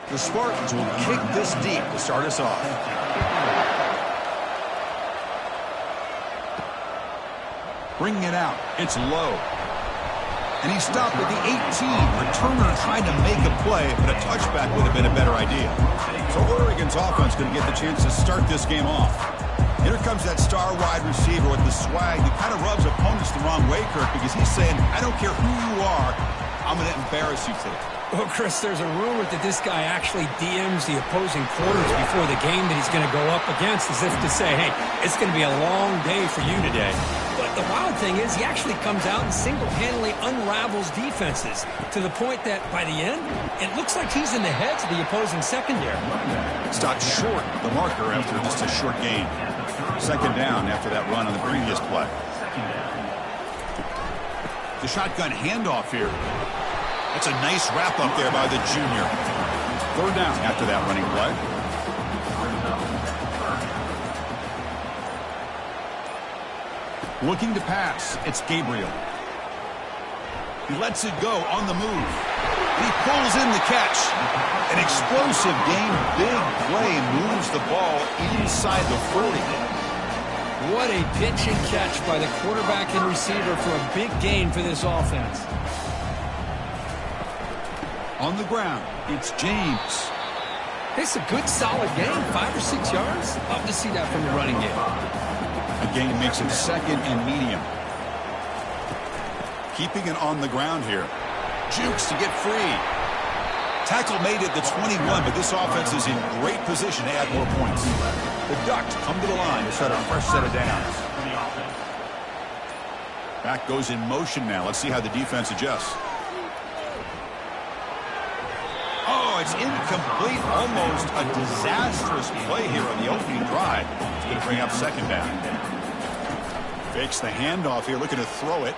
The Spartans will kick this deep to start us off. Bringing it out. It's low. And he stopped at the 18. Returner tried to make a play, but a touchback would have been a better idea. So Oregon's offense going to get the chance to start this game off. Here comes that star wide receiver with the swag that kind of rubs opponents the wrong way, Kirk, because he's saying, I don't care who you are, I'm going to embarrass you today. Well, Chris, there's a rumor that this guy actually DMs the opposing quarters before the game that he's going to go up against, as if to say, hey, it's going to be a long day for you today. But the wild thing is he actually comes out and single-handedly unravels defenses to the point that by the end, it looks like he's in the heads of the opposing secondary. Stopped short of the marker after just a short gain. Second down after that run on the previous play. The shotgun handoff here. That's a nice wrap up there by the junior. Third down after that running play. Looking to pass. It's Gabriel. He lets it go on the move. He pulls in the catch. An explosive game. Big play moves the ball inside the 40. What a pitch and catch by the quarterback and receiver for a big gain for this offense. On the ground, it's James. It's a good, solid game, 5 or 6 yards. Love to see that from the running game. The gain makes it second and medium. Keeping it on the ground here. Jukes to get free. Tackle made at the 21, but this offense is in great position to add more points. The Ducks come to the line to set a fresh set of downs. Back goes in motion now. Let's see how the defense adjusts. Oh, it's incomplete. Almost a disastrous play here on the opening drive. It's going to bring up second down. Fakes the handoff here, looking to throw it.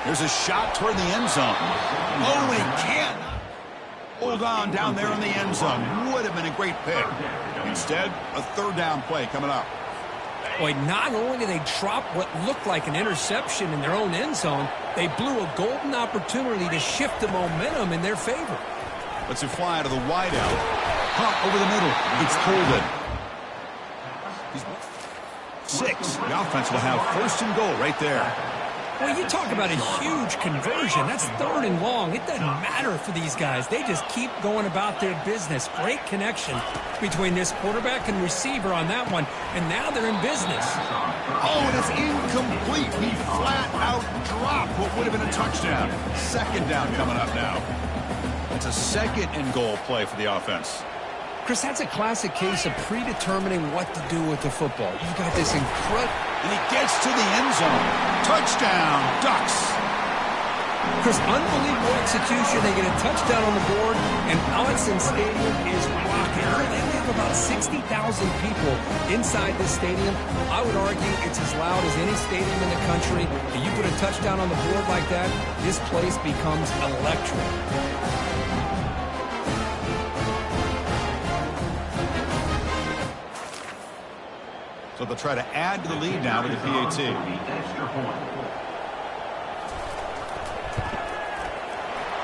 There's a shot toward the end zone. Oh, he can't hold on down there in the end zone. Would have been a great pick. Instead, a third down play coming up. Boy, not only did they drop what looked like an interception in their own end zone, they blew a golden opportunity to shift the momentum in their favor. Let's it fly out of the wideout. Pop over the middle. It's Holden. 6. The offense will have first and goal right there. Well, you talk about a huge conversion. That's third and long. It doesn't matter for these guys. They just keep going about their business. Great connection between this quarterback and receiver on that one. And now they're in business. Oh, and it's incomplete. He flat out dropped what would have been a touchdown. Second down coming up now. It's a second and goal play for the offense. Chris, that's a classic case of predetermining what to do with the football. You've got this incredible... And he gets to the end zone. Touchdown, Ducks. Chris, unbelievable execution. They get a touchdown on the board, and Autzen Stadium is rocking. They have about 60,000 people inside this stadium. I would argue it's as loud as any stadium in the country. And you put a touchdown on the board like that, this place becomes electric. So they'll try to add to the lead now with the PAT.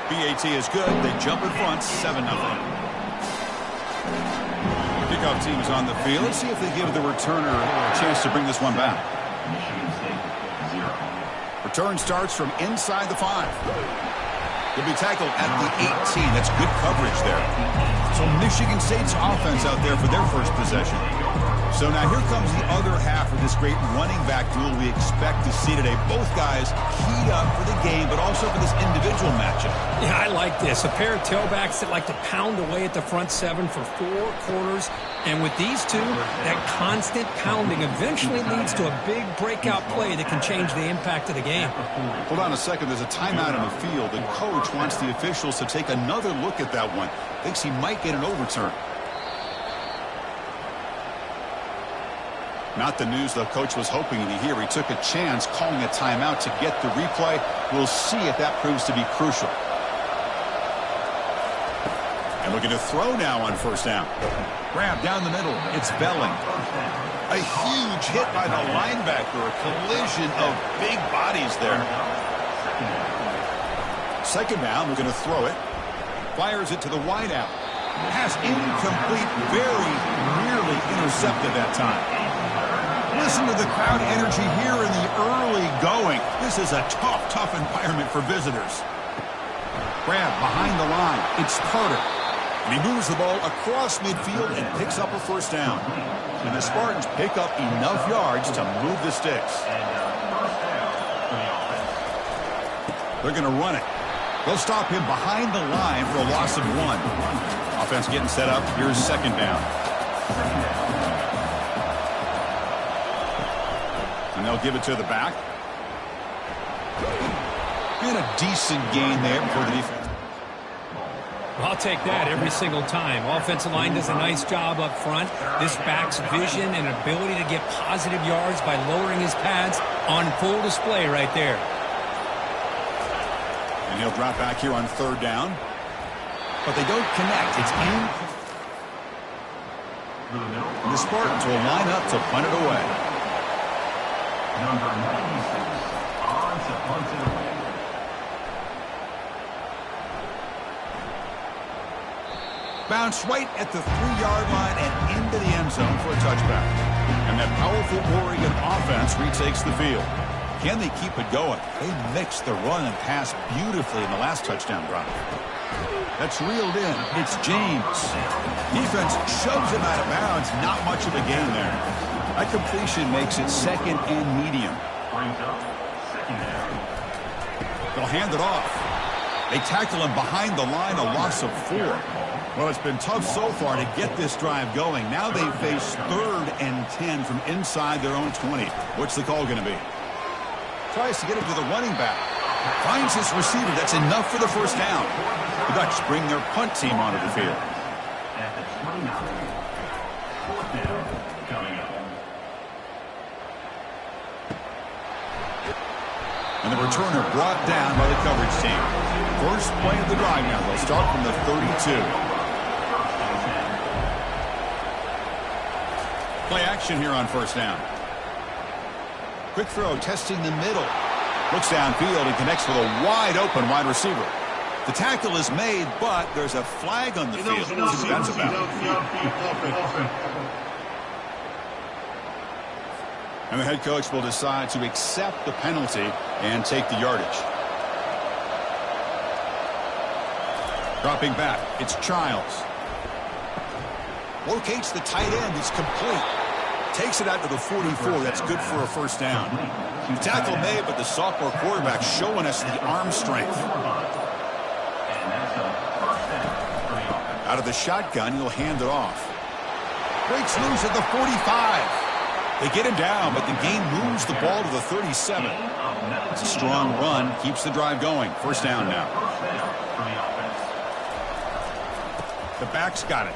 PAT is good. They jump in front, 7-0. Kickoff team is on the field. Let's see if they give the returner a chance to bring this one back. Return starts from inside the 5. He'll be tackled at the 18. That's good coverage there. So Michigan State's offense out there for their first possession. So now here comes the other half of this great running back duel we expect to see today. Both guys keyed up for the game, but also for this individual matchup. Yeah, I like this. A pair of tailbacks that like to pound away at the front 7 for 4 quarters. And with these two, that constant pounding eventually leads to a big breakout play that can change the impact of the game. Hold on a second. There's a timeout on the field. The coach wants the officials to take another look at that one. Thinks he might get an overturn. Not the news the coach was hoping to hear. He took a chance calling a timeout to get the replay. We'll see if that proves to be crucial. And looking to throw now on first down. Grab down the middle. It's Belling. A huge hit by the linebacker. A collision of big bodies there. Second down, we're going to throw it. Fires it to the wideout. Pass incomplete, very nearly intercepted that time. Listen to the crowd energy here in the early going. This is a tough environment for visitors. Grab behind the line. It's Carter. And he moves the ball across midfield and picks up a first down. And the Spartans pick up enough yards to move the sticks. They're going to run it. They'll stop him behind the line for a loss of 1. Offense getting set up. Here's second down. And they'll give it to the back. And a decent gain there for the defense. I'll take that every single time. Offensive line does a nice job up front. This back's vision and ability to get positive yards by lowering his pads on full display right there. And he'll drop back here on third down. But they don't connect. It's in. And the Spartans will line up to punt it away. Number 96 on to punt it away. Bounce right at the 3-yard line and into the end zone for a touchback. And that powerful Oregon offense retakes the field. Can they keep it going? They mixed the run and pass beautifully in the last touchdown drive. That's reeled in. It's James. Defense shoves him out of bounds. Not much of a gain there. That completion makes it second and medium. Brings up second down. They'll hand it off. They tackle him behind the line, a loss of 4. Well, it's been tough so far to get this drive going. Now they face 3rd and 10 from inside their own 20. What's the call going to be? Tries to get it to the running back. Finds his receiver. That's enough for the first down. The Ducks bring their punt team onto the field. At the 29. Fourth down coming up. And the returner brought down by the coverage team. First play of the drive now. They'll start from the 32. Play action here on first down. Quick throw, testing the middle. Looks downfield and connects with a wide-open wide receiver. The tackle is made, but there's a flag on the field. See what that's about. And the head coach will decide to accept the penalty and take the yardage. Dropping back, it's Childs. Locates the tight end. It's complete. Takes it out to the 44. That's good for a first down. The tackle made, but the sophomore quarterback showing us the arm strength. Out of the shotgun, he'll hand it off. Breaks loose at the 45. They get him down, but the gain moves the ball to the 37. It's a strong run. Keeps the drive going. First down now. The back's got it.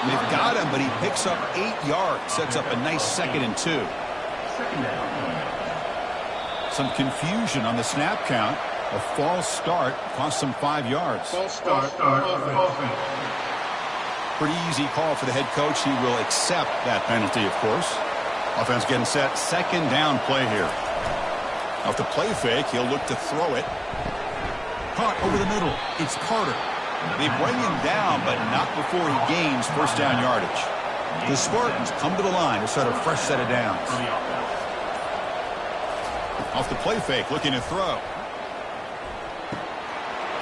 They've got him, but he picks up 8 yards. Sets up a nice 2nd and 2. Some confusion on the snap count. A false start cost them 5 yards. False start. Pretty easy call for the head coach. He will accept that penalty, of course. Offense getting set. Second down play here. Off the play fake, he'll look to throw it. Caught over the middle. It's Carter. They bring him down, but not before he gains first down yardage. The Spartans come to the line to start a fresh set of downs. Off the play fake, looking to throw.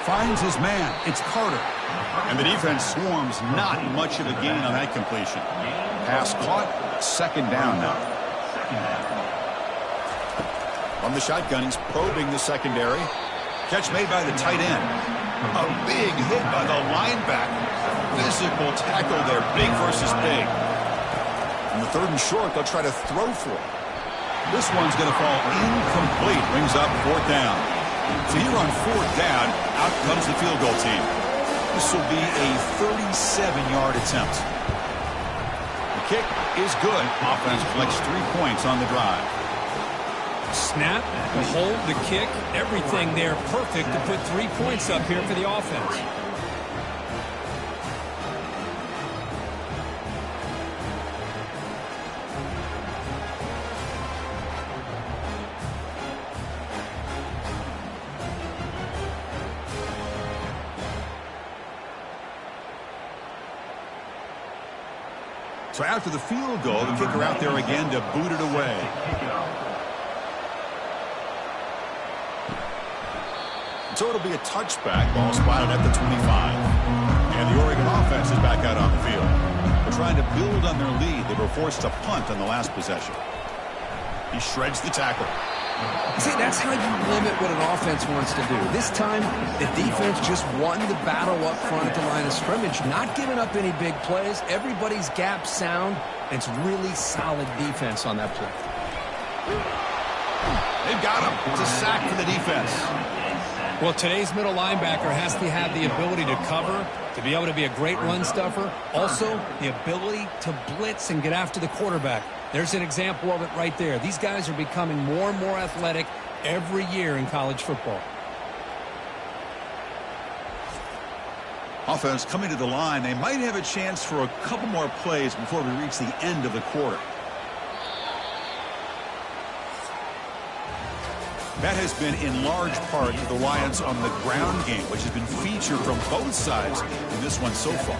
Finds his man. It's Carter. And the defense swarms. Not much of a gain on that completion. Pass caught. Second down now. From the shotgun, he's probing the secondary. Catch made by the tight end. A big hit by the linebacker. Physical tackle there. Big versus big. On the 3rd and short, they'll try to throw for it. This one's going to fall incomplete. Brings up 4th down. So here on 4th down, out comes the field goal team. This will be a 37-yard attempt. The kick is good. Offense collects 3 points on the drive. Snap, the hold, the kick, everything there perfect to put 3 points up here for the offense. So after the field goal, the kicker out there again to boot it away. So it'll be a touchback. Ball spotted at the 25. And the Oregon offense is back out on the field. They're trying to build on their lead. They were forced to punt on the last possession. He shreds the tackle. See, that's how you limit what an offense wants to do. This time, the defense just won the battle up front at the line of scrimmage, not giving up any big plays. Everybody's gap sound. It's really solid defense on that play. They've got him. It's a sack for the defense. Well, today's middle linebacker has to have the ability to cover, to be able to be a great run stuffer, also the ability to blitz and get after the quarterback. There's an example of it right there. These guys are becoming more and more athletic every year in college football. Offense coming to the line. They might have a chance for a couple more plays before we reach the end of the quarter. That has been in large part the reliance on the ground game, which has been featured from both sides in this one so far.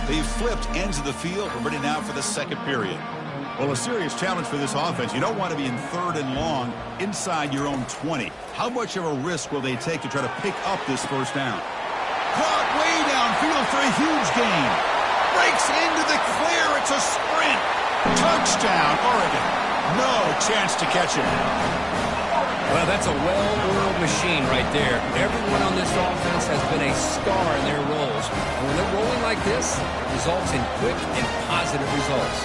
They've flipped ends of the field. We're ready now for the second period. Well, a serious challenge for this offense. You don't want to be in 3rd and long inside your own 20. How much of a risk will they take to try to pick up this first down? Caught way downfield for a huge gain. Breaks into the clear. It's a sprint. Touchdown, Oregon. No chance to catch him. Well, that's a well-oiled machine right there. Everyone on this offense has been a star in their roles. And when they're rolling like this, it results in quick and positive results.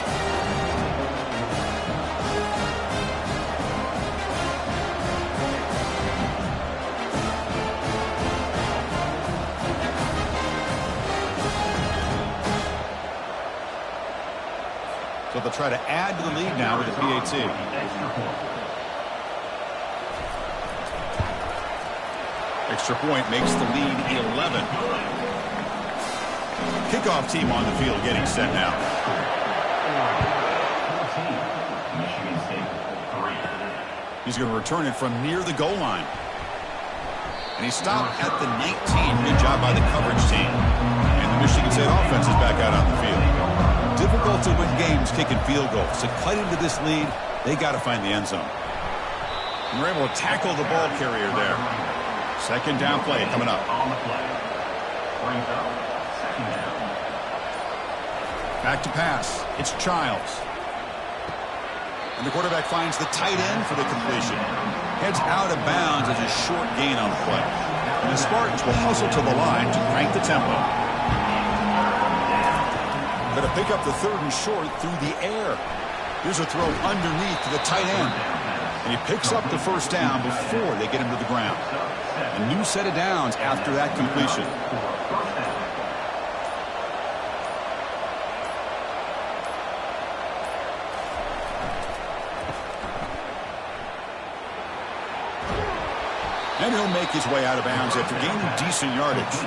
So they'll try to add to the lead now with the PAT. Extra point makes the lead 11. Kickoff team on the field getting set now. He's going to return it from near the goal line. And he stopped at the 19. Good job by the coverage team. And the Michigan State offense is back out on the field. Difficult to win games kicking field goals. To cut into this lead, they got to find the end zone. And they're able to tackle the ball carrier there. Second down play coming up. Back to pass. It's Childs. And the quarterback finds the tight end for the completion. Heads out of bounds as a short gain on the play. And the Spartans will hustle to the line to crank the tempo. Going to pick up the 3rd and short through the air. Here's a throw underneath to the tight end. And he picks up the first down before they get him to the ground. A new set of downs after that completion. And he'll make his way out of bounds after gaining decent yardage.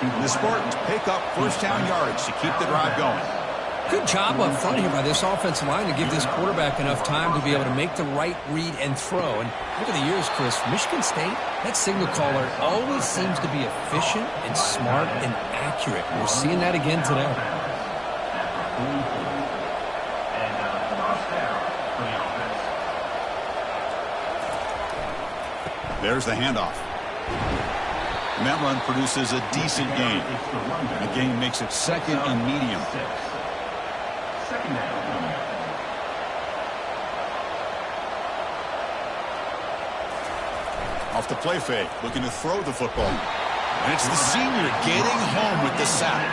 And the Spartans pick up first down yardage to keep the drive going. Good job up front here by this offensive line to give this quarterback enough time to be able to make the right read and throw. And over the years, Chris, Michigan State, that signal caller always seems to be efficient and smart and accurate. We're seeing that again today. There's the handoff. And that run produces a decent gain. The gain makes it second and medium. Off the play fake, looking to throw the football. And it's the senior getting home with the sack.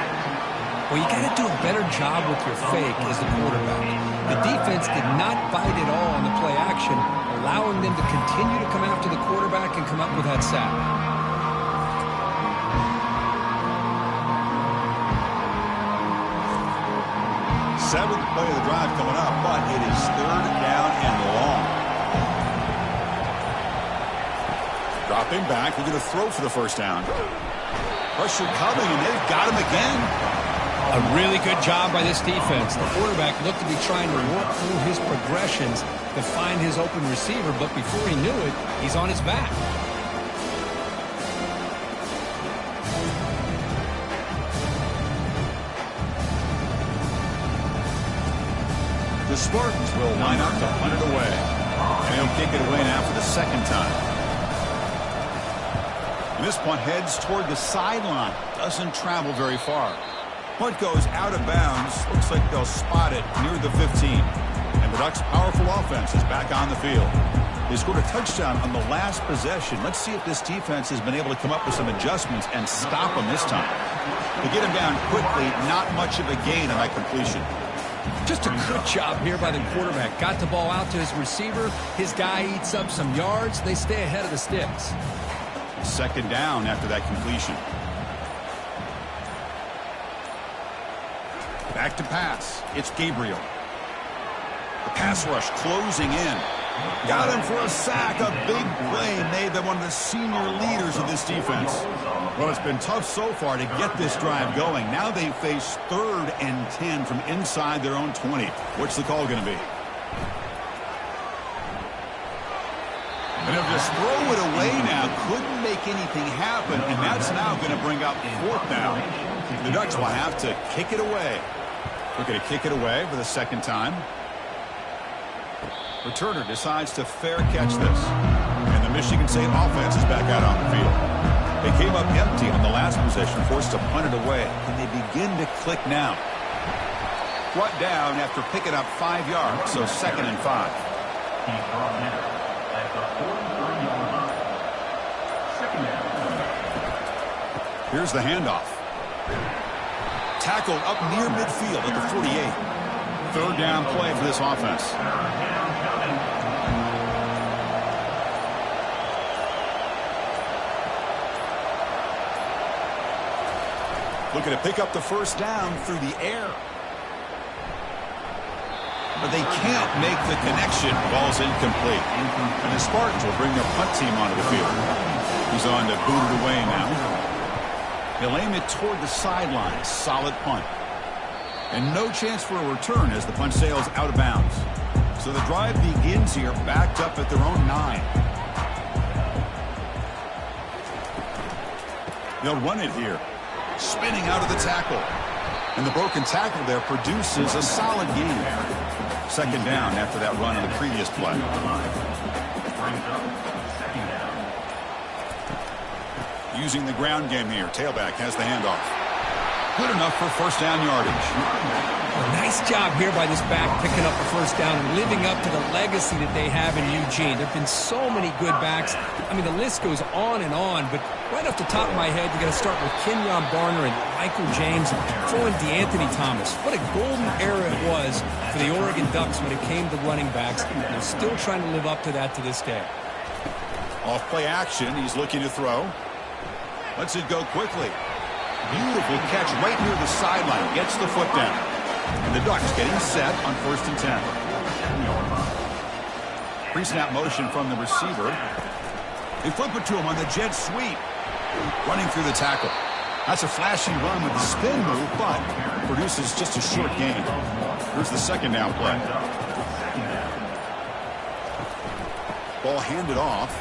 Well, you got to do a better job with your fake as the quarterback. The defense did not bite at all on the play action, allowing them to continue to come after the quarterback and come up with that sack. Seventh play of the drive coming up, but it is 3rd down and long. Dropping back, we're going to throw for the first down. Pressure coming, and they've got him again. A really good job by this defense. The quarterback looked to be trying to work through his progressions to find his open receiver, but before he knew it, he's on his back. The Spartans will line up to punt it away. And he'll kick it away now for the second time. And this punt heads toward the sideline. Doesn't travel very far. Punt goes out of bounds. Looks like they'll spot it near the 15. And the Ducks' powerful offense is back on the field. They scored a touchdown on the last possession. Let's see if this defense has been able to come up with some adjustments and stop them this time. To get him down quickly, not much of a gain on that completion. Just a good job here by the quarterback. Got the ball out to his receiver. His guy eats up some yards. They stay ahead of the sticks. Second down after that completion. Back to pass. It's Gabriel. The pass rush closing in. Got him for a sack. A big play made by one of the senior leaders of this defense. Well, it's been tough so far to get this drive going. Now they face 3rd and 10 from inside their own 20. What's the call going to be? And they'll just throw it away now. Couldn't make anything happen, and that's now going to bring up 4th down. The Ducks will have to kick it away. We're going to kick it away for the second time. Returner decides to fair catch this. And the Michigan State offense is back out on the field. They came up empty on the last possession, forced to punt it away. And they begin to click now. Brought down after picking up 5 yards, so 2nd and 5. He's brought down at the 43-yard line. 2nd down. Here's the handoff. Tackled up near midfield at the 48. 3rd down play for this offense. Looking to pick up the first down through the air. But they can't make the connection. Ball's incomplete. And the Spartans will bring their punt team onto the field. He's on to boot it away now. He'll aim it toward the sideline. Solid punt. And no chance for a return as the punt sails out of bounds. So the drive begins here backed up at their own 9. They'll run it here. Spinning out of the tackle. And the broken tackle there produces a solid gain. 2nd down after that run on the previous play. Using the ground game here. Tailback has the handoff. Good enough for first down yardage. Nice job here by this back picking up the first down and living up to the legacy that they have in Eugene. There have been so many good backs. I mean, the list goes on and on, but right off the top of my head, you got to start with Kenyon Barner and Michael James and throw in DeAnthony Thomas. What a golden era it was for the Oregon Ducks when it came to running backs. They're still trying to live up to that to this day. Off play action. He's looking to throw. Lets it go quickly. Beautiful catch right near the sideline. Gets the foot down. And the Ducks getting set on 1st and 10. Pre-snap motion from the receiver. They flip it to him on the jet sweep. Running through the tackle. That's a flashy run with the spin move, but produces just a short gain. Here's the 2nd down play. Ball handed off.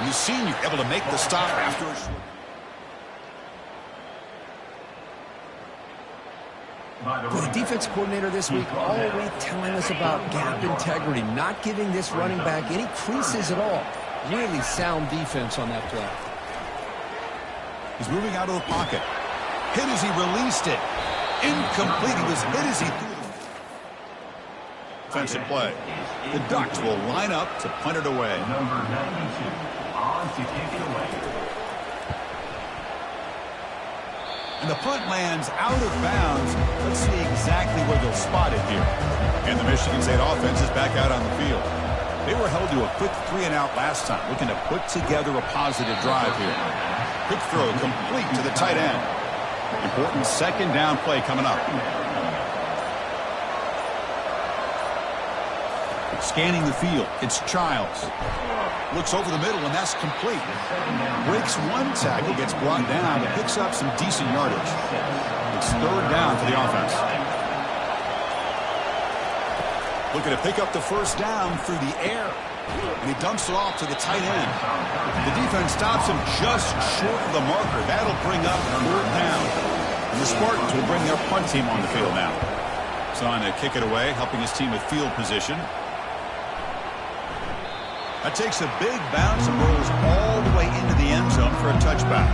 And the senior able to make the stop after a short. The defense coordinator this week always telling us about gap integrity, not giving this running back any creases at all. Really sound defense on that play. He's moving out of the pocket. Hit as he released it. Incomplete. He was hit as he threw it. Defensive play. The Ducks will line up to punt it away. Number 92 on to kick it away. And the punt lands out of bounds. Let's see exactly where they'll spot it here. And the Michigan State offense is back out on the field. They were held to a quick 3-and-out last time, looking to put together a positive drive here. Quick throw complete to the tight end. Important 2nd down play coming up. Scanning the field, it's Childs. Looks over the middle, and that's complete. Breaks one tackle, gets brought down, but picks up some decent yardage. It's 3rd down for the offense. Looking to pick up the first down through the air. And he dumps it off to the tight end. The defense stops him just short of the marker. That'll bring up 4th down. And the Spartans will bring their punt team on the field now. Looks on to kick it away, helping his team with field position. That takes a big bounce and rolls all the way into the end zone for a touchback.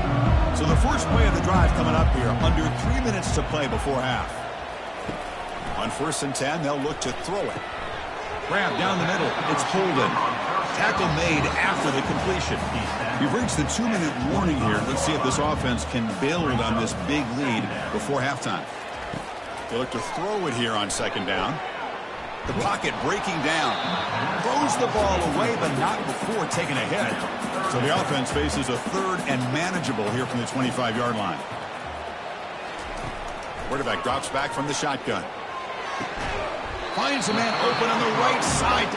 So the first play of the drive coming up here, under 3 minutes to play before half. On 1st and 10, they'll look to throw it. Grab down the middle. It's Holden. Tackle made after the completion. We've reached the 2-minute warning here. Let's see if this offense can build on this big lead before halftime. They look to throw it here on 2nd down. The pocket breaking down. Throws the ball away, but not before taking a hit. So the offense faces a 3rd and manageable here from the 25-yard line. Quarterback drops back from the shotgun. Finds a man open on the right side.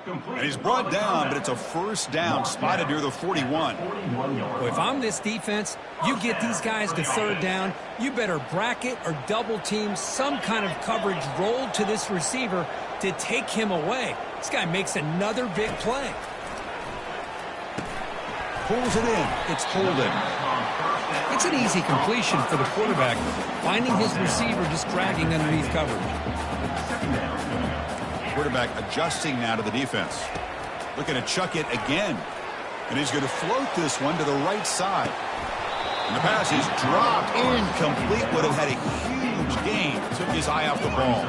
And he's brought down, but it's a 1st down, spotted near the 41. Well, if I'm this defense, you get these guys to 3rd down, you better bracket or double team some kind of coverage rolled to this receiver to take him away. This guy makes another big play. Pulls it in. It's Holden. It's an easy completion for the quarterback, finding his receiver just dragging underneath coverage. Quarterback adjusting now to the defense. Looking to chuck it again. And he's going to float this one to the right side. And the pass is dropped. Incomplete. Would have had a huge gain. Took his eye off the ball.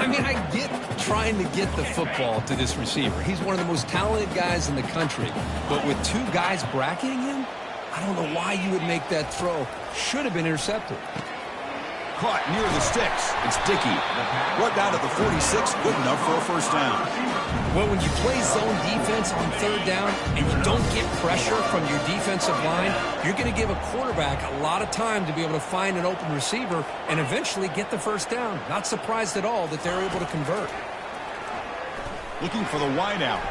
I mean, I get trying to get the football to this receiver. He's one of the most talented guys in the country. But with 2 guys bracketing him, I don't know why you would make that throw. Should have been intercepted. Caught near the sticks. It's Dickey. Brought down at the 46. Good enough for a 1st down. Well, when you play zone defense on 3rd down and you don't get pressure from your defensive line, you're going to give a quarterback a lot of time to be able to find an open receiver and eventually get the 1st down. Not surprised at all that they're able to convert. Looking for the wideout.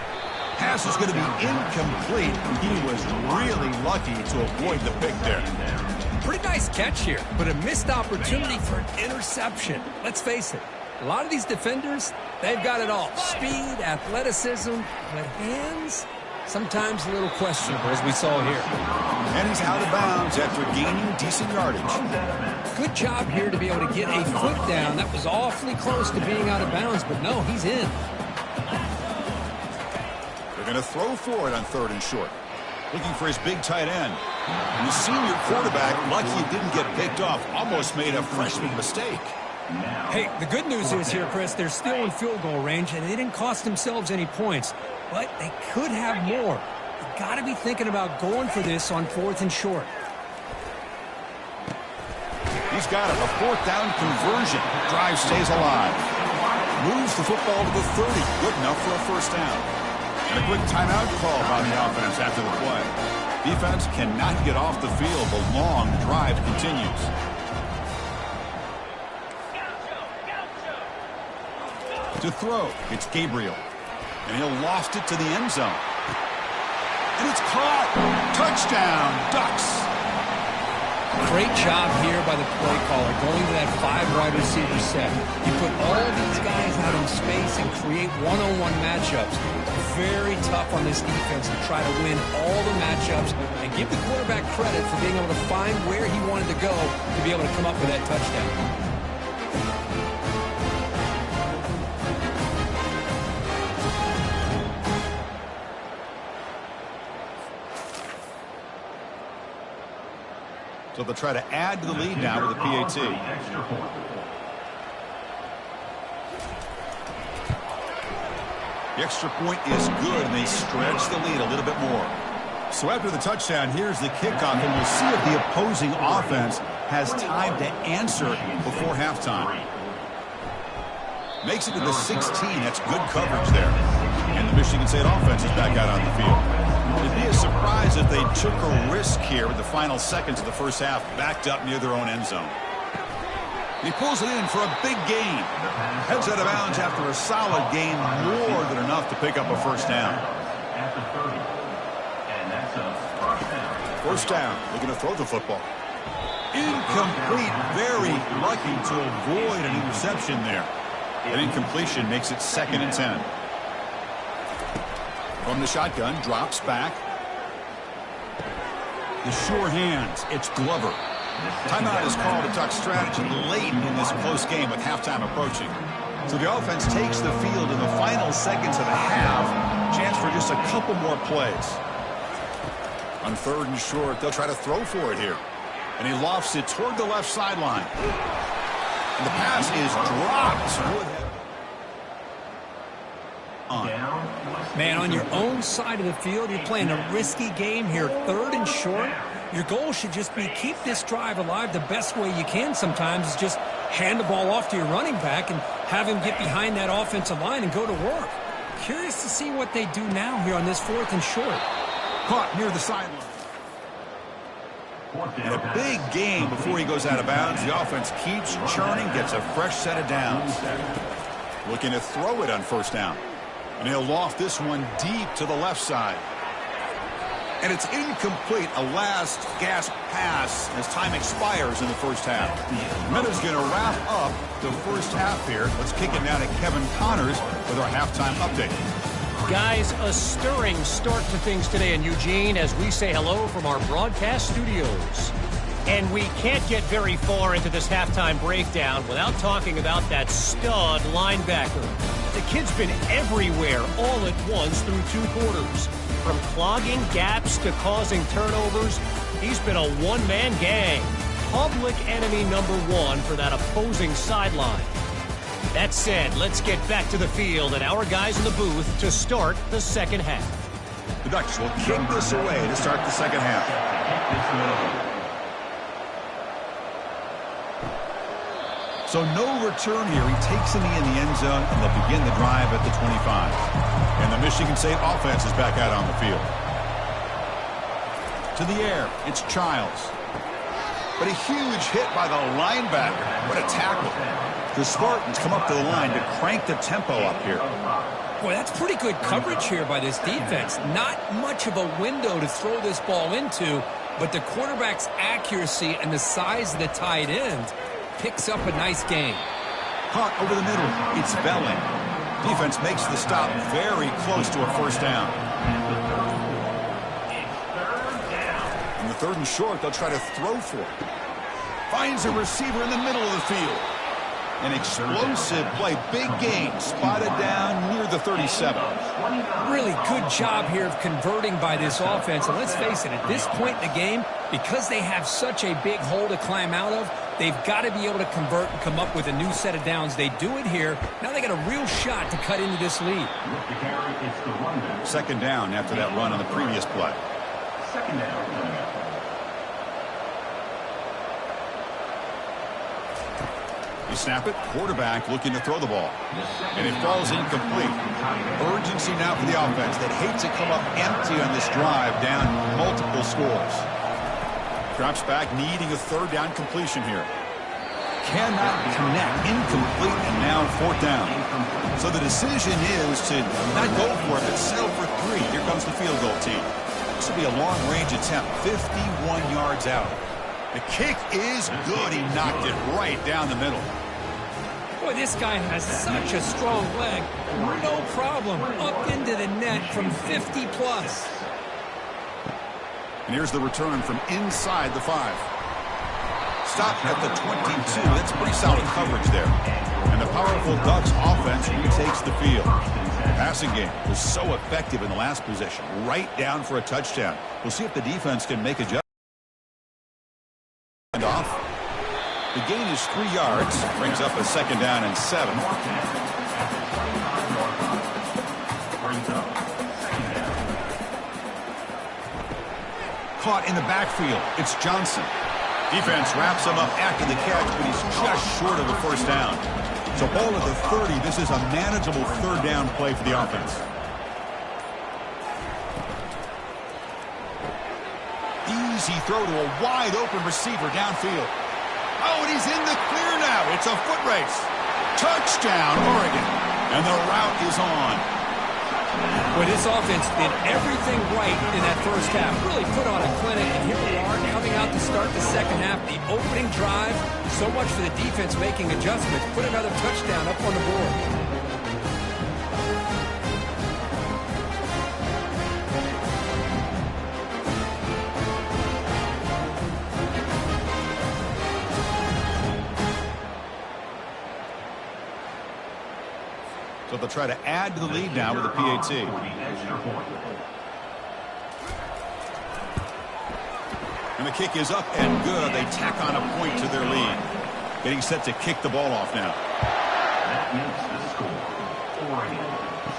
Pass is going to be incomplete. He was really lucky to avoid the pick there. Pretty nice catch here, but a missed opportunity for an interception. Let's face it, a lot of these defenders, they've got it all. Speed, athleticism, but hands, sometimes a little questionable, as we saw here. And he's out of bounds after gaining decent yardage. Good job here to be able to get a foot down. That was awfully close to being out of bounds, but no, he's in. They're going to throw for it on 3rd and short. Looking for his big tight end. And the senior quarterback, lucky he didn't get picked off, almost made a freshman mistake. Hey, the good news is here, Chris, they're still in field goal range, and they didn't cost themselves any points. But they could have more. You've got to be thinking about going for this on 4th and short. He's got it, a 4th down conversion. Drive stays alive. Moves the football to the 30. Good enough for a 1st down. And a quick timeout call by the offense after the play. Defense cannot get off the field. The long drive continues. To throw, it's Gabriel. And he'll loft it to the end zone. And it's caught. Touchdown, Ducks. Great job here by the play caller, going to that 5-wide receiver set. You put all these guys out in space and create one-on-one matchups. Very tough on this defense to try to win all the matchups and give the quarterback credit for being able to find where he wanted to go to be able to come up with that touchdown. So they'll try to add to the lead now with a PAT. The extra point is good, and they stretch the lead a little bit more. So after the touchdown, here's the kickoff, and we'll see if the opposing offense has time to answer before halftime. Makes it to the 16. That's good coverage there. And the Michigan State offense is back out on the field. It'd be a surprise if they took a risk here with the final seconds of the first half, backed up near their own end zone. He pulls it in for a big gain. Heads out of bounds after a solid gain, more than enough to pick up a 1st down. At the 30. And that's a 1st down. 1st down, looking to throw the football. Incomplete. Very lucky to avoid an interception there. An incompletion makes it 2nd and 10. From the shotgun, drops back. The sure hands. It's Glover. Timeout is called to talk strategy late in this close game with halftime approaching. So the offense takes the field in the final seconds of the half. Chance for just a couple more plays. On 3rd and short, they'll try to throw for it here. And he lofts it toward the left sideline. And the pass is dropped. Man, on your own side of the field, you're playing a risky game here. 3rd and short. Your goal should just be keep this drive alive the best way you can sometimes is just hand the ball off to your running back and have him get behind that offensive line and go to work. Curious to see what they do now here on this 4th and short. Caught near the sideline. And a big game before he goes out of bounds. The offense keeps churning, gets a fresh set of downs. Looking to throw it on 1st down. And he'll loft this one deep to the left side. And it's incomplete, a last gasp pass as time expires in the 1st half. Miller's going to wrap up the 1st half here. Let's kick it now to Kevin Connors with our halftime update. Guys, a stirring start to things today in Eugene as we say hello from our broadcast studios. And we can't get very far into this halftime breakdown without talking about that stud linebacker. The kid's been everywhere all at once through 2 quarters. From clogging gaps to causing turnovers, he's been a one-man gang. Public enemy number 1 for that opposing sideline. That said, let's get back to the field and our guys in the booth to start the 2nd half. The Ducks will kick this away to start the 2nd half. So no return here. He takes in the end zone, and they'll begin the drive at the 25. And the Michigan State offense is back out on the field. To the air, it's Childs. But a huge hit by the linebacker. What a tackle. The Spartans come up to the line to crank the tempo up here. Boy, that's pretty good coverage here by this defense. Not much of a window to throw this ball into, but the quarterback's accuracy and the size of the tight end picks up a nice game. Caught over the middle. It's Belling. Defense makes the stop very close to a 1st down. In the 3rd and short, they'll try to throw for it. Finds a receiver in the middle of the field. An explosive play. Big gain. Spotted down near the 37. Really good job here of converting by this offense. And let's face it, at this point in the game, because they have such a big hole to climb out of, they've got to be able to convert and come up with a new set of downs. They do it here. Now they got a real shot to cut into this lead. 2nd down after that run on the previous play. 2nd down. You snap it, quarterback looking to throw the ball. And it falls incomplete. Urgency now for the offense that hates to come up empty on this drive, down multiple scores. Drops back, needing a 3rd down completion here. Cannot connect, incomplete, and now 4th down. So the decision is to not go for it, but settle for 3. Here comes the field goal team. This will be a long-range attempt, 51 yards out. The kick is good. He knocked it right down the middle. Boy, this guy has such a strong leg. No problem. Up into the net from 50 plus. And here's the return from inside the 5. Stopped at the 22. That's pretty solid coverage there. And the powerful Ducks offense retakes the field. The passing game was so effective in the last possession. Right down for a touchdown. We'll see if the defense can make adjustments. Off. The gain is 3 yards. Brings up a 2nd down and 7. Caught in the backfield. It's Johnson. Defense wraps him up after the catch, but he's just short of a 1st down. So ball at the 30. This is a manageable 3rd down play for the offense. Easy throw to a wide open receiver downfield. Oh, and he's in the clear now. It's a foot race. Touchdown, Oregon. And the route is on. Well, this offense did everything right in that first half. Really put on a clinic, and here we are coming out to start the second half. The opening drive, so much for the defense making adjustments. Put another touchdown up on the board. So they'll try to add to the lead now with a PAT. And the kick is up and good. They tack on a point to their lead. Getting set to kick the ball off now. That makes the score. Oregon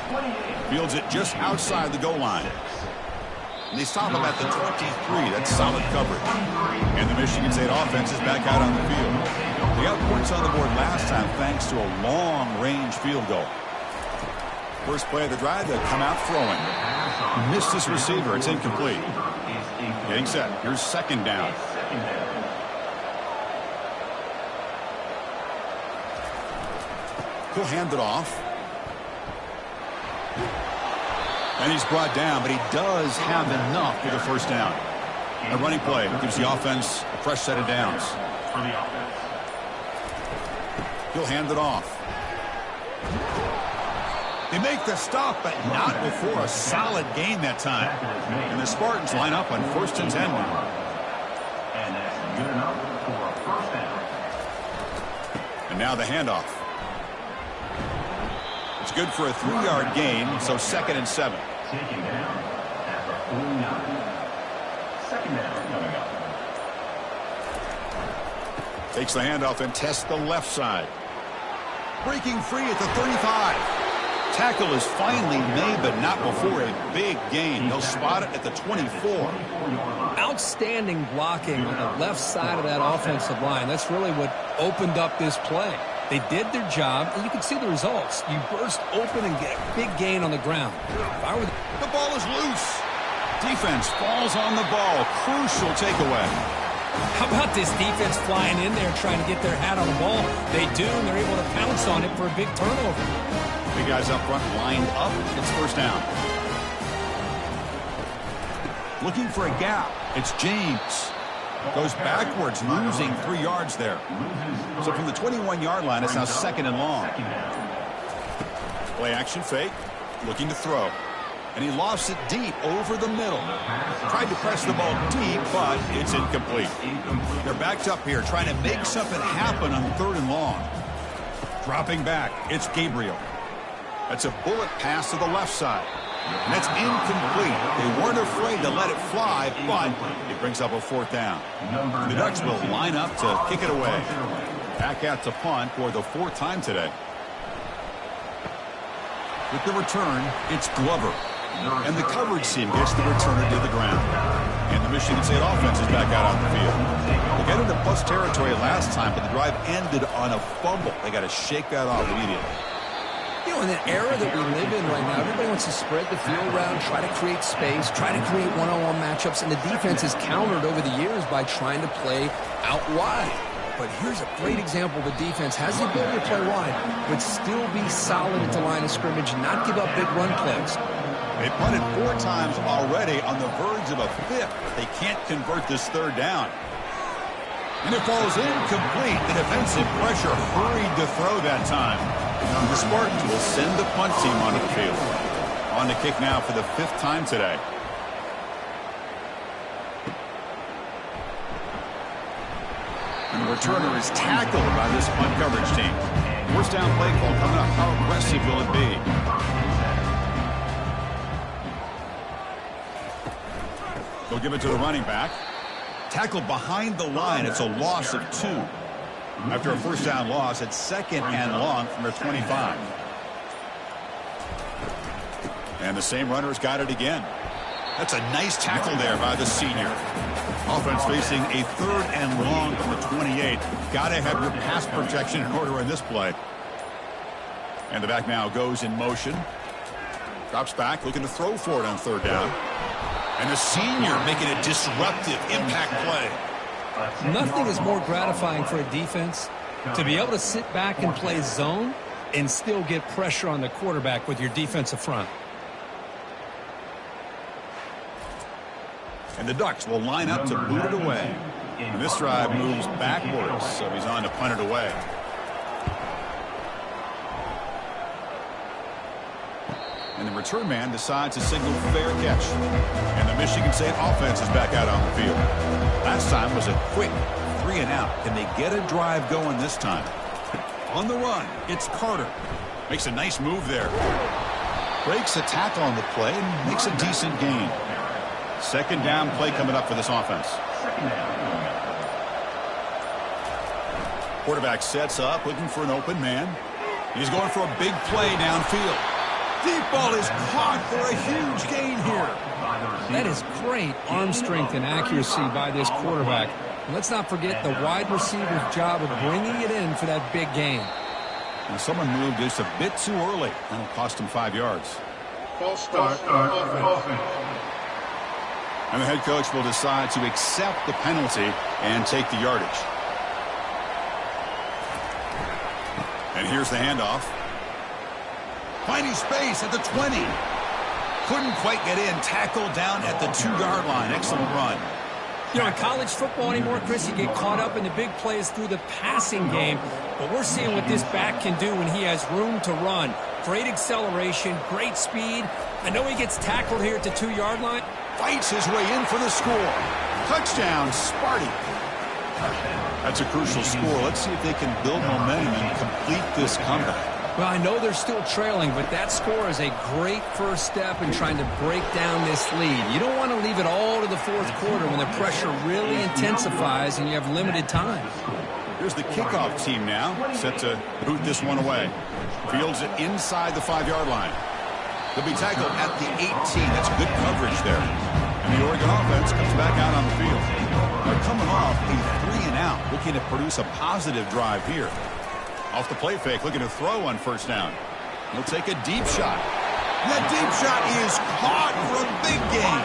28. Fields it just outside the goal line. And they stop him at the 23. That's solid coverage. And the Michigan State offense is back out on the field. They got points on the board last time thanks to a long-range field goal. First play of the drive, they'll come out throwing. Missed his receiver. It's incomplete. Getting set. Here's second down. He'll hand it off. And he's brought down, but he does have enough for the first down. A running play gives the offense a fresh set of downs. He'll hand it off. They make the stop, but not before a solid gain that time. And the Spartans line up on 1st and 10 now. And that's good enough for a first down. And now the handoff. It's good for a 3-yard gain, so 2nd and 7. Taking down at the 49. Second down coming up. Takes the handoff and tests the left side. Breaking free at the 35. Tackle is finally made, but not before a big gain. He'll spot it at the 24. Outstanding blocking on the left side of that offensive line. That's really what opened up this play. They did their job, and you can see the results. You burst open and get a big gain on the ground. The ball is loose. Defense falls on the ball. Crucial takeaway. How about this defense flying in there trying to get their hat on the ball? They do, and they're able to pounce on it for a big turnover. Big guys up front lined up. It's first down. Looking for a gap. It's James. Goes backwards, losing 3 yards there. So from the 21-yard line, it's now 2nd and long. Play action fake. Looking to throw. And he lofts it deep over the middle. Tried to press the ball deep, but it's incomplete. They're backed up here, trying to make something happen on 3rd and long. Dropping back, it's Gabriel. That's a bullet pass to the left side. And that's incomplete. They weren't afraid to let it fly, but it brings up a 4th down. The Ducks will line up to kick it away. Back out to punt for the 4th time today. With the return, it's Glover. And the coverage team gets the returner to the ground. And the Michigan State offense is back out on the field. They got into plus territory last time, but the drive ended on a fumble. They got to shake that off immediately. You know, in the era that we live in right now, everybody wants to spread the field around, try to create space, try to create one-on-one matchups, and the defense has countered over the years by trying to play out wide. But here's a great example. The defense has the ability to play wide, but still be solid at the line of scrimmage, not give up big run plays. They punted 4 times already, on the verge of a 5th. They can't convert this 3rd down. And it falls incomplete. The defensive pressure hurried to throw that time. The Spartans will send the punt team onto the field. On the kick now for the 5th time today. And the returner is tackled by this punt coverage team. First down play call coming up. How aggressive will it be? They'll give it to the running back. Tackled behind the line. It's a loss of 2. After a first down loss, it's 2nd and long from their 25. And the same runner's got it again. That's a nice tackle there by the senior. Offense facing a 3rd and long from the 28. Got to have your pass protection in order in this play. And the back now goes in motion. Drops back, looking to throw for it on 3rd down. And the senior making a disruptive impact play. Nothing is more gratifying for a defense to be able to sit back and play zone and still get pressure on the quarterback with your defensive front. And the Ducks will line up to boot it away. And this drive moves backwards, so he's on to punt it away. And the return man decides to signal fair catch. And the Michigan State offense is back out on the field. Last time was a quick 3-and-out. Can they get a drive going this time? On the run, it's Carter. Makes a nice move there. Breaks a tackle on the play and makes a decent gain. Second down play coming up for this offense. Quarterback sets up, looking for an open man. He's going for a big play downfield. Deep ball is caught for a huge gain here. That is great arm strength and accuracy by this quarterback. And let's not forget the wide receiver's job of bringing it in for that big gain. And someone moved just a bit too early. That'll cost him 5 yards. False start. Offense. And the head coach will decide to accept the penalty and take the yardage. And here's the handoff. Finding space at the 20. Couldn't quite get in. Tackled down at the 2-yard line. Excellent run. You know, in college football anymore, Chris, you get caught up in the big plays through the passing game. But we're seeing what this back can do when he has room to run. Great acceleration, great speed. I know he gets tackled here at the 2-yard line. Fights his way in for the score. Touchdown, Sparty. That's a crucial score. Let's see if they can build momentum and complete this comeback. Well, I know they're still trailing, but that score is a great first step in trying to break down this lead. You don't want to leave it all to the fourth quarter when the pressure really intensifies and you have limited time. Here's the kickoff team now, set to boot this one away. Fields it inside the 5-yard line. He'll be tackled at the 18. That's good coverage there. And the Oregon offense comes back out on the field. They're coming off a 3-and-out, looking to produce a positive drive here. Off the play fake, looking to throw on first down. He'll take a deep shot. And that deep shot is caught for a big gain.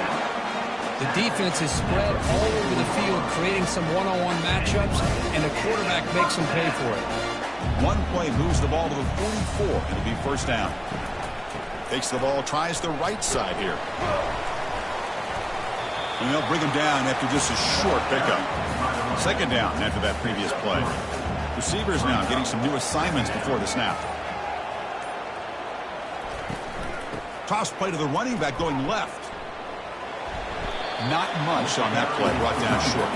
The defense is spread all over the field, creating some one-on-one matchups, and the quarterback makes them pay for it. One play moves the ball to the 44, and it'll be first down. Takes the ball, tries the right side here. And they'll bring him down after just a short pickup. Second down after that previous play. Receivers now getting some new assignments before the snap. Toss play to the running back going left. Not much on that play, brought down short.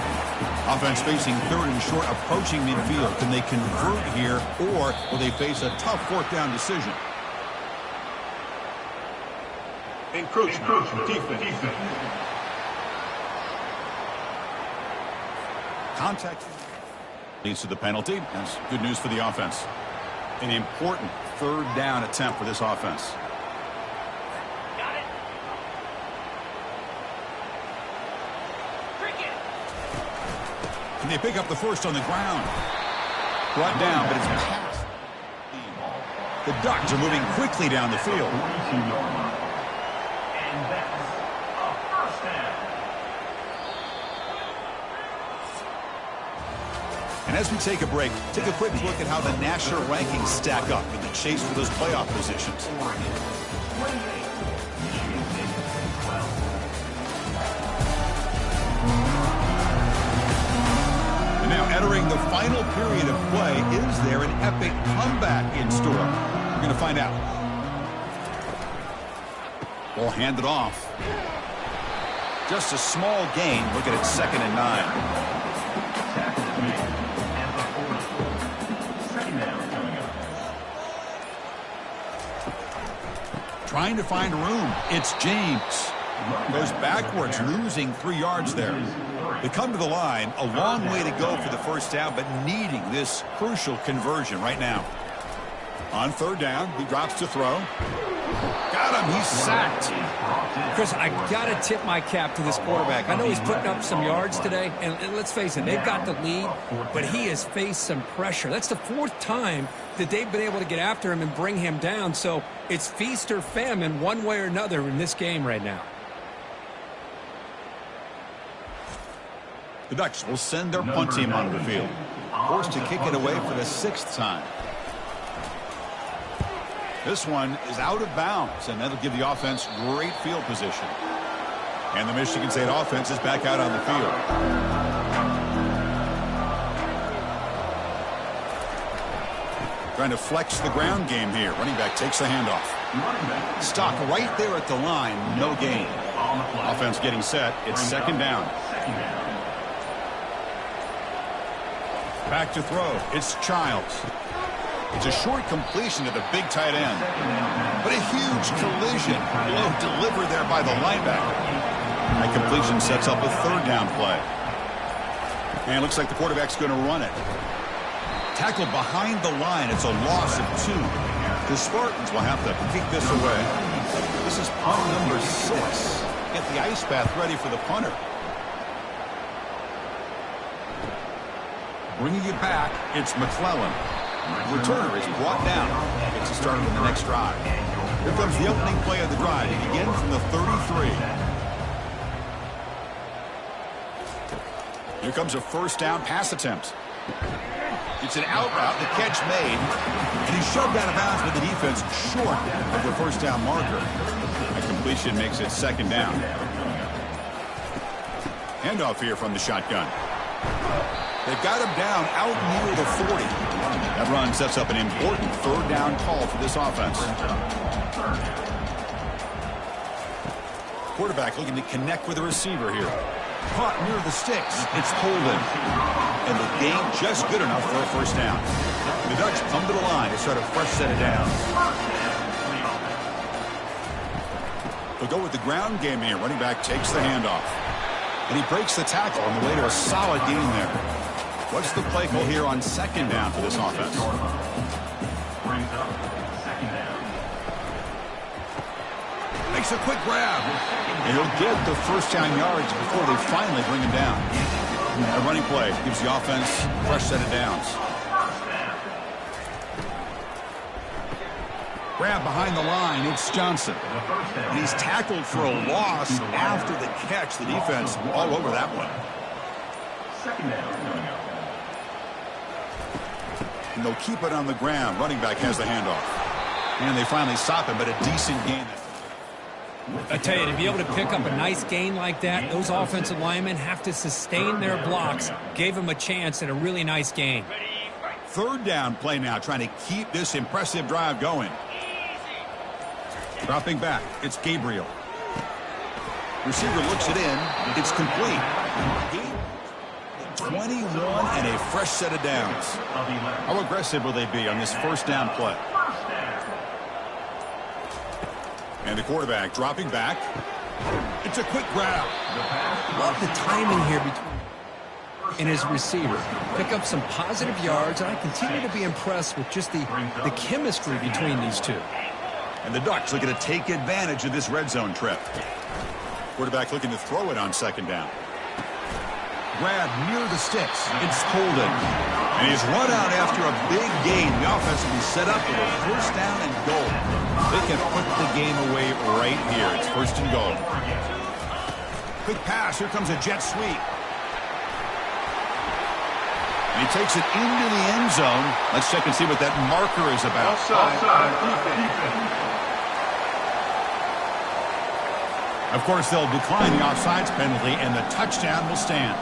Offense facing 3rd and short, approaching midfield. Can they convert here, or will they face a tough 4th down decision? Encroachment. Defense. Contact leads to the penalty. That's good news for the offense. An important 3rd down attempt for this offense. Got it. Can they pick up the first on the ground? Brought down, but it's past. The Ducks are moving quickly down the field. And that's a first down. And as we take a break, take a quick look at how the national rankings stack up in the chase for those playoff positions. And now entering the final period of play, is there an epic comeback in store? We're going to find out. Ball handed off. Just a small gain. Looking at 2nd and 9. Trying to find room. It's James. Goes backwards, losing 3 yards there. They come to the line, a long way to go for the first down, but needing this crucial conversion right now. On 3rd down, he drops to throw. Got him. He's sacked. Chris, I got to tip my cap to this quarterback. I know he's putting up some yards today, and let's face it, they've got the lead, but he has faced some pressure. That's the 4th time that they've been able to get after him and bring him down, so it's feast or famine one way or another in this game right now. The Ducks will send their punt team onto the field. Forced to kick it away for the 6th time. This one is out of bounds, and that'll give the offense great field position. And the Michigan State offense is back out on the field. Trying to flex the ground game here. Running back takes the handoff. Stock right there at the line. No gain. Offense getting set. It's second down. Back to throw. It's Childs. It's a short completion to the big tight end. But a huge collision. Low delivered there by the linebacker. That completion sets up a third down play. And it looks like the quarterback's going to run it. Tackled behind the line. It's a loss of 2. The Spartans will have to kick this away. This is punt number 6. Get the ice bath ready for the punter. Bringing it back, it's McClellan. Returner is brought down. Gets it started on the next drive. Here comes the opening play of the drive. It begins from the 33. Here comes a first down pass attempt. It's an out route, the catch made, and he's shoved out of bounds with the defense short of the first down marker. A completion makes it second down. Handoff here from the shotgun. They've got him down out near the 40. That run sets up an important third down call for this offense. Quarterback looking to connect with the receiver here. Caught near the sticks. It's Holden. And the game just good enough for a first down. The Dutch come to the line to start a fresh set of downs. They'll go with the ground game here. Running back takes the handoff. And he breaks the tackle on the way to a solid gain there. What's the play call here on second down for this offense? Makes a quick grab. And he'll get the first down yards before they finally bring him down. A running play gives the offense a fresh set of downs. Grab behind the line, it's Johnson. And he's tackled for a loss after the catch. The defense all over that one. And they'll keep it on the ground. Running back has the handoff. And they finally stop him, but a decent gain. I tell you, to be able to pick up a nice gain like that, those offensive linemen have to sustain their blocks. Gave them a chance at a really nice gain. Third down play now, trying to keep this impressive drive going. Dropping back, it's Gabriel. Receiver looks it in. It's complete. 21 and a fresh set of downs. How aggressive will they be on this first down play? And the quarterback dropping back. It's a quick grab. Love the timing here between and his receiver. Pick up some positive yards, and I continue to be impressed with just the chemistry between these two. And the Ducks looking to take advantage of this red zone trip. Quarterback looking to throw it on second down. Grab near the sticks. It's Holden. And he's run out after a big gain. The offense will be set up with a first down and goal. They can put the game away right here. It's first and goal. Quick pass. Here comes a jet sweep. And he takes it into the end zone. Let's check and see what that marker is about. Of course, they'll decline the offsides penalty, and the touchdown will stand.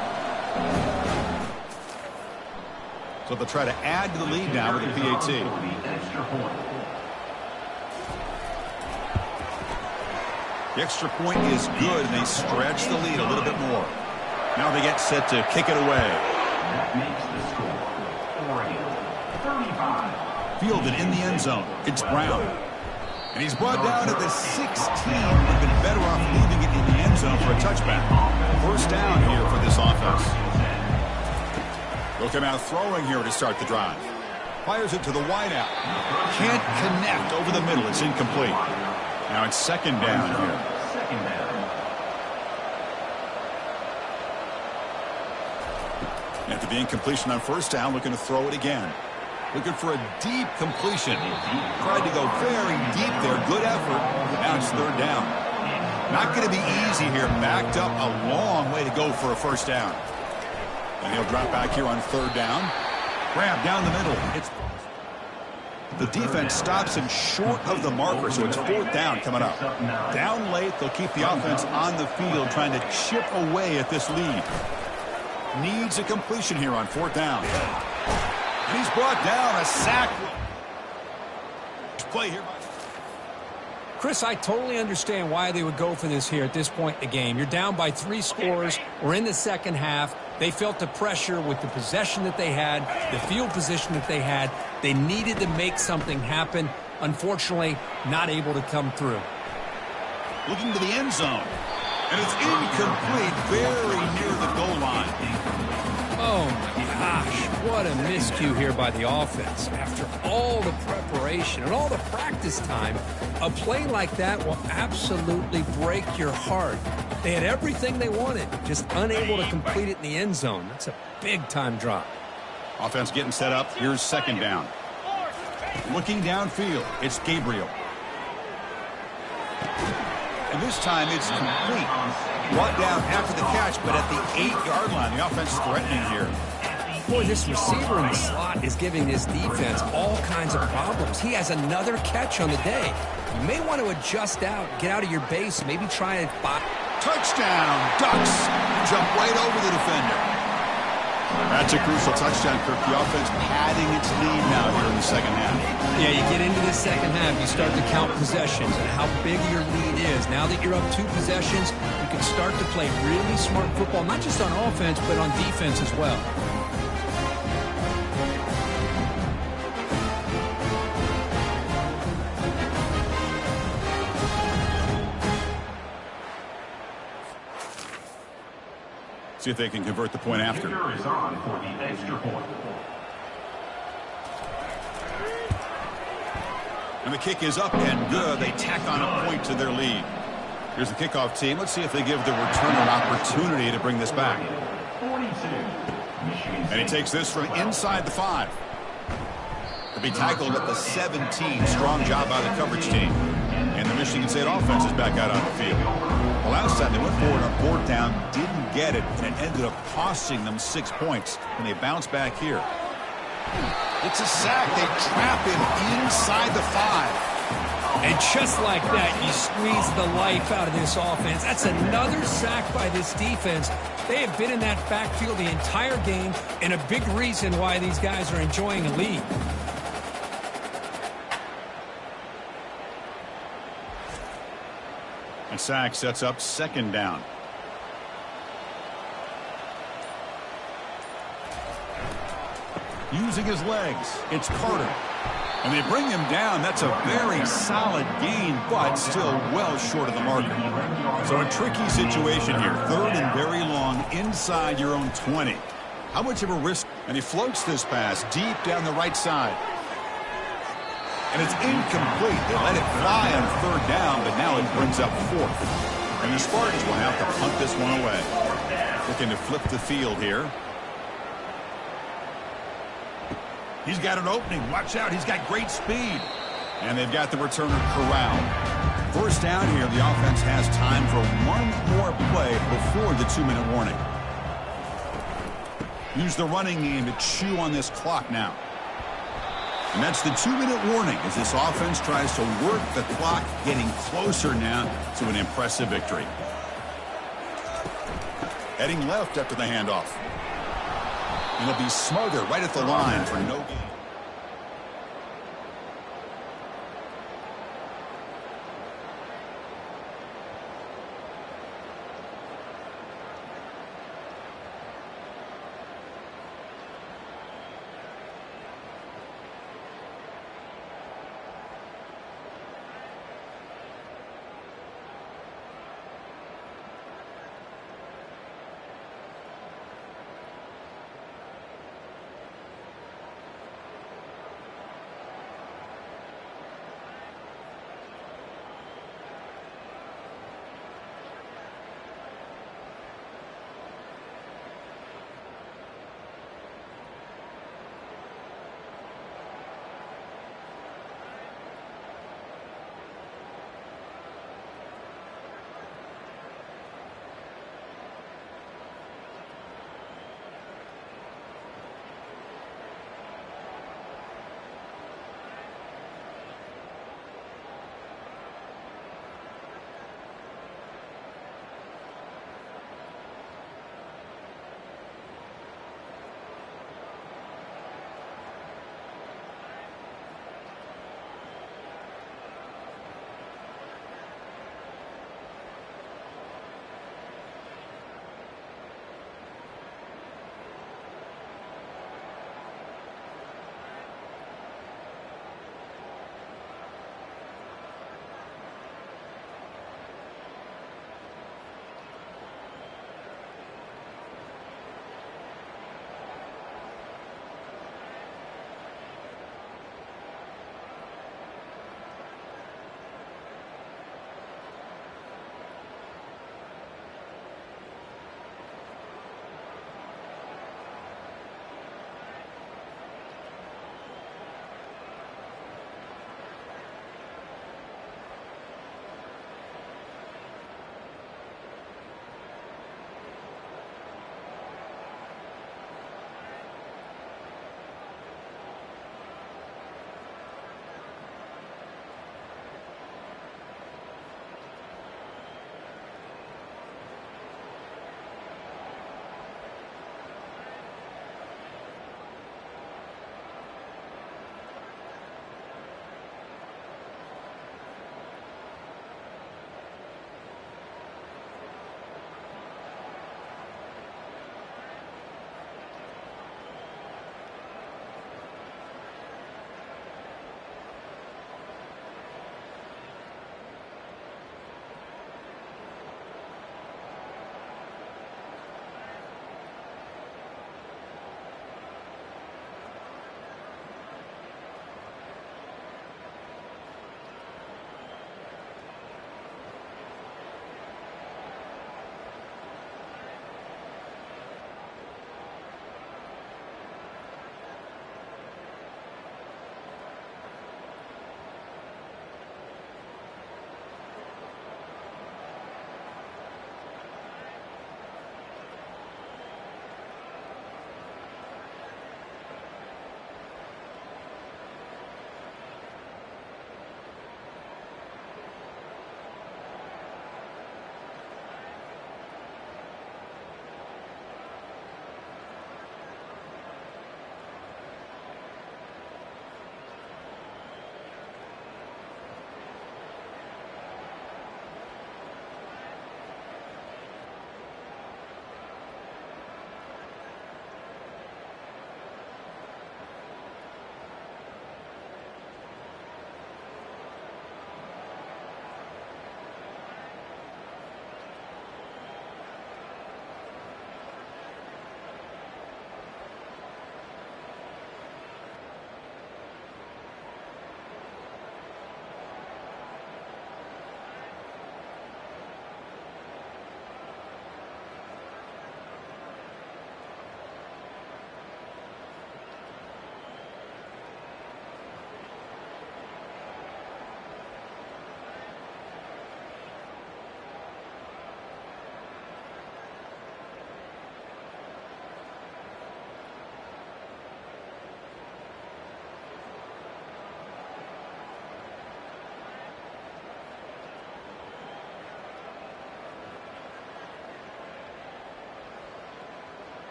So they'll try to add to the lead now with a PAT. The extra point is good, and they stretch the lead a little bit more. Now they get set to kick it away. That makes the score Oregon 35. Fielded in the end zone. It's Brown. And he's brought down at the 16. They've been better off leaving it in the end zone for a touchback. First down here for this offense. They'll come out throwing here to start the drive. Fires it to the wideout. Can't connect over the middle. It's incomplete. Now it's second down here. Second down. After the incompletion on first down, looking to throw it again. Looking for a deep completion. Tried to go very deep there. Good effort. Now it's third down. Not going to be easy here. Backed up a long way to go for a first down. And he'll drop back here on third down. Grab down the middle. The defense stops him short of the marker, so it's fourth down coming up. Down late, they'll keep the offense on the field trying to chip away at this lead. Needs a completion here on fourth down. And he's brought down. A sack. Play here. Chris, I totally understand why they would go for this here at this point in the game. You're down by 3 scores. We're in the second half. They felt the pressure with the possession that they had, the field position that they had. They needed to make something happen. Unfortunately, not able to come through. Looking to the end zone. And it's incomplete, very near the goal line. Oh, my gosh. What a miscue here by the offense. After all the preparation and all the practice time, a play like that will absolutely break your heart. They had everything they wanted, just unable to complete it in the end zone. That's a big-time drop. Offense getting set up. Here's second down. Looking downfield, it's Gabriel. And this time it's complete. Brought down after the catch, but at the 8-yard line. The offense is threatening here. Boy, this receiver in the slot is giving this defense all kinds of problems. He has another catch on the day. You may want to adjust out, get out of your base, maybe try a touchdown. Ducks jump right over the defender. That's a crucial touchdown, Kirk. The offense padding its lead now here in the second half. Yeah, you get into the second half, you start to count possessions and how big your lead is. Now that you're up 2 possessions, you can start to play really smart football, not just on offense, but on defense as well. See if they can convert the point after. Is on for the extra point. And the kick is up and good. They tack on a point to their lead. Here's the kickoff team. Let's see if they give the returner an opportunity to bring this back. 42. And he takes this from inside the 5. To be tackled at the 17. Strong job by the coverage team. And the Michigan State offense is back out on the field. The last time they went forward on fourth down, didn't get it, and it ended up costing them 6 points. And they bounce back here. It's a sack. They trap him inside the 5. And just like that, you squeeze the life out of this offense. That's another sack by this defense. They have been in that backfield the entire game, and a big reason why these guys are enjoying a lead. And sack sets up second down. Using his legs, it's Carter. And they bring him down. That's a very solid gain, but still well short of the marker. So a tricky situation here. Third and very long inside your own 20. How much of a risk? And he floats this pass deep down the right side. And it's incomplete. They let it fly on third down, but now it brings up fourth. And the Spartans will have to punt this one away. Looking to flip the field here. He's got an opening. Watch out. He's got great speed. And they've got the returner corralled. First down here, the offense has time for one more play before the 2-minute warning. Use the running game to chew on this clock now. And that's the 2-minute warning as this offense tries to work the clock, getting closer now to an impressive victory. Heading left after the handoff. And it'll be smothered right at the line for no gain.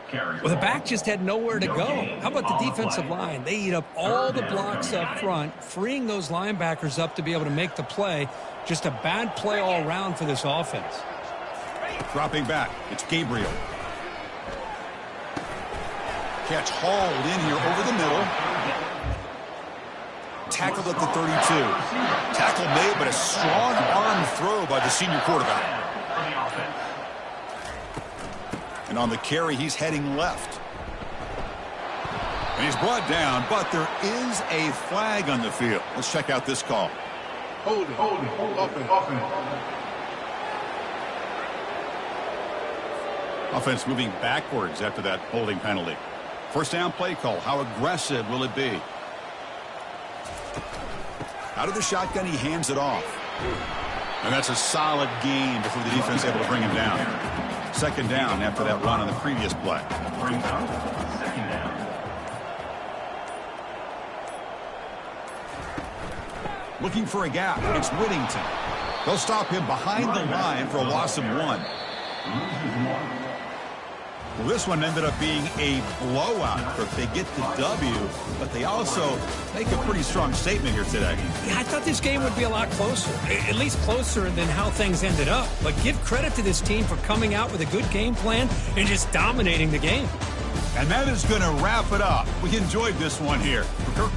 carries Well, the ball. back just had nowhere to go. How about the defensive line? They eat up all the blocks up front, freeing those linebackers up to be able to make the play. Just a bad play all around for this offense. Dropping back, it's Gabriel. Catch hauled in here over the middle. Tackled at the 32. Tackle made, but a strong arm throw by the senior quarterback. And on the carry, he's heading left. And he's brought down, but there is a flag on the field. Let's check out this call. Hold it. Offense moving backwards after that holding penalty. First down play call. How aggressive will it be? Out of the shotgun, he hands it off. And that's a solid gain before the defense able to bring him down. Second down after that run on the previous play. Brings up second down. Looking for a gap. It's Whittington. They'll stop him behind the line for a loss of 1. Loses 1. Well, this one ended up being a blowout. But they get the W, but they also make a pretty strong statement here today. Yeah, I thought this game would be a lot closer, at least closer than how things ended up. But give credit to this team for coming out with a good game plan and just dominating the game. And that is going to wrap it up. We enjoyed this one here. For Kirk